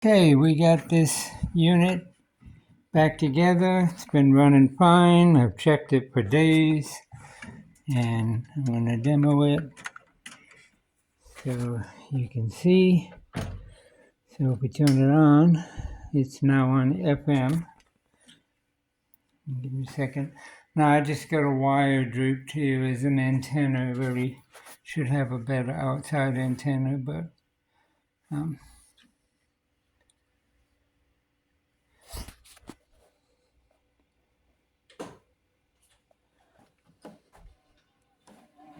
Okay, we got this unit back together. It's been running fine. I've checked it for days, and I'm going to demo it so you can see. So if we turn it on, it's now on FM. Give me a second. Now I just got a wire drooped here as an antenna. Really should have a better outside antenna, but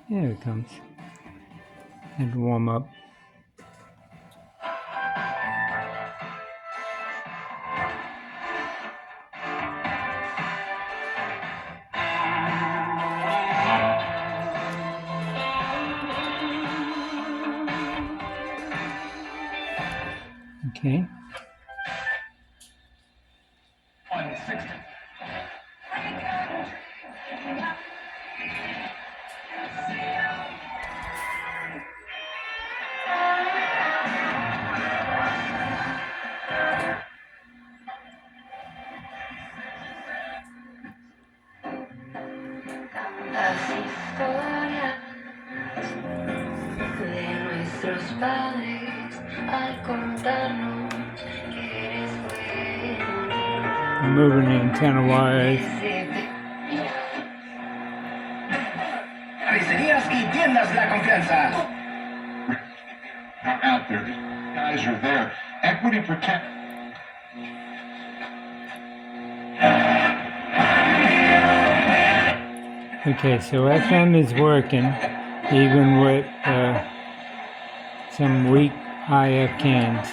here it comes. Had to warm up. Okay. Las historias de nuestros padres al contarnos que eres bueno. I'm moving the antenna wires. Carnicerías y tiendas La Confianza. Out there, these guys are there. Equity Protect. Okay, so FM is working, even with some weak IF cans.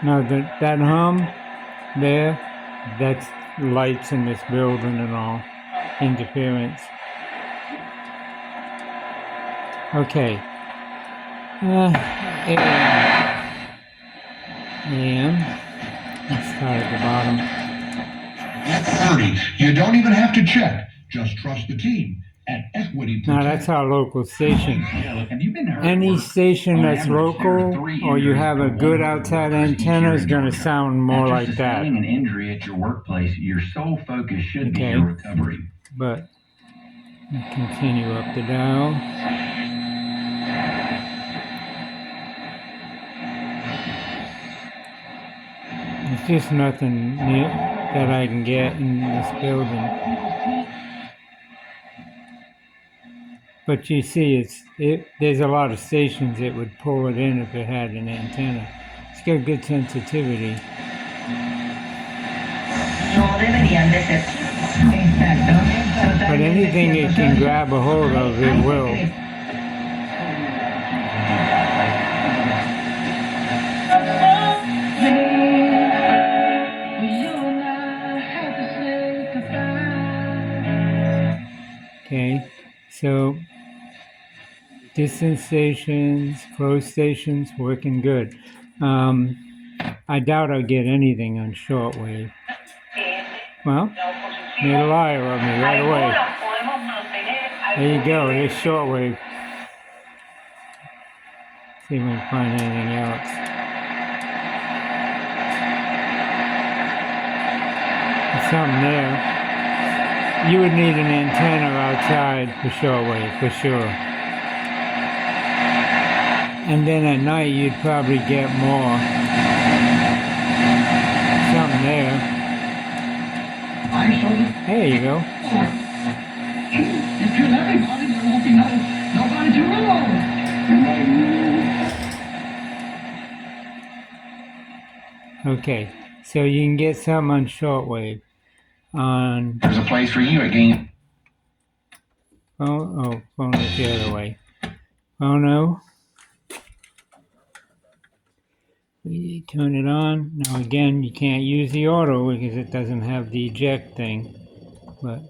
Now that hum there, that's lights in this building and all, interference. Okay. AM. Let's start at the bottom. 30. You don't even have to check. Just trust the team at Equity Protect. Now that's our local station. Any station that's local or you have a good outside antenna is going to sound more like that. An injury at your workplace, your sole focus should be your recovery. But continue up the dial. It's just nothing that I can get in this building. But you see, there's a lot of stations that would pull it in if it had an antenna. It's got good sensitivity. But anything it can grab a hold of, it will. Okay, so distance stations, close stations, working good. I doubt I'll get anything on shortwave. Well, made a liar of me right away. There you go, there's shortwave. See if we can find anything else. There's something there. You would need an antenna outside for shortwave, for sure. And then at night you'd probably get more. Something there. There you go. If you're everybody, there won't be nobody to roll. Okay, so you can get some on shortwave. There's a place for you again. Phono's the other way. Phono. We turn it on. Now again, you can't use the auto because it doesn't have the eject thing. But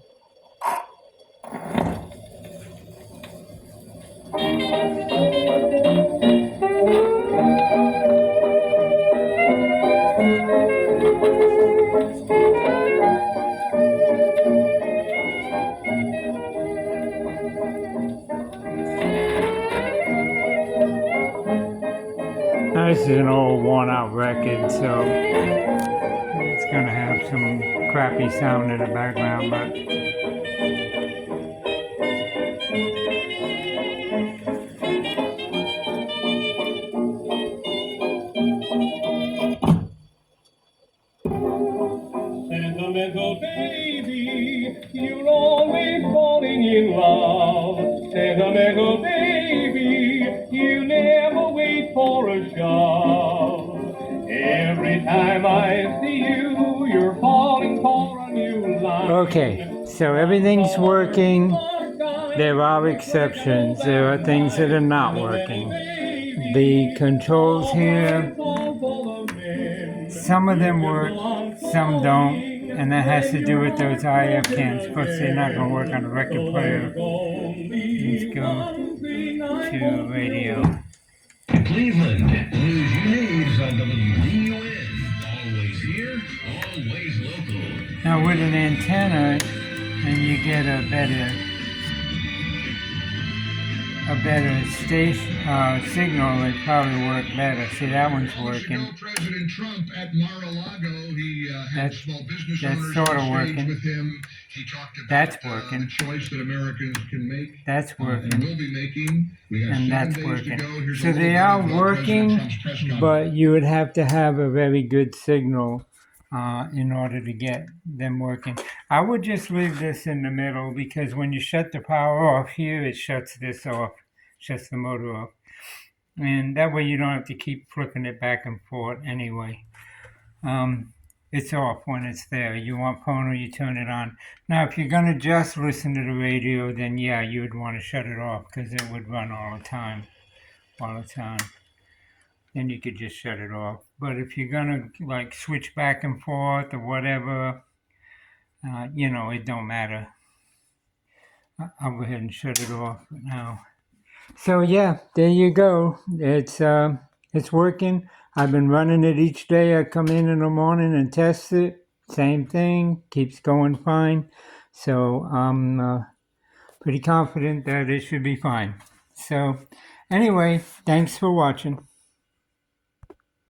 Now, this is an old worn-out record, so it's gonna have some crappy sound in the background, but Sentimental baby, you're always falling in love. Sentimental baby, you never wait for a shove. Every time I see you, you're falling for a new line. okay, so everything's working. There are exceptions. There are things that are not working. The controls here, some of them work, some don't, and that has to do with those IF cams. Of course, they're not going to work on a record player. Let's go to radio. Cleveland, news you need is on WVUN. Always here, always local. Now with an antenna, and you get a better station signal, it probably work better. See, that one's working. President Trump at Mar-a-Lago, he had small business That's owners sort of on stage working. with him. He talked about That's working. the choice that Americans can make. That's And working. will be making. We have And 7 that's days working. to go. Here's a So little they bit are of working, President Trump's press conference. but you would have to have a very good signal in order to get them working. I would just leave this in the middle, because when you shut the power off here, it shuts this off, shuts the motor off. And that way you don't have to keep flipping it back and forth anyway. It's off when it's there. You want Phono, you turn it on. Now, if you're going to just listen to the radio, then yeah, you would want to shut it off, because it would run all the time while it's on. Then you could just shut it off. But if you're going to like switch back and forth or whatever, it don't matter. I'll go ahead and shut it off now. So yeah, there you go. It's working. I've been running it each day. I come in the morning and test it. Same thing, keeps going fine. So I'm pretty confident that it should be fine. So anyway, thanks for watching.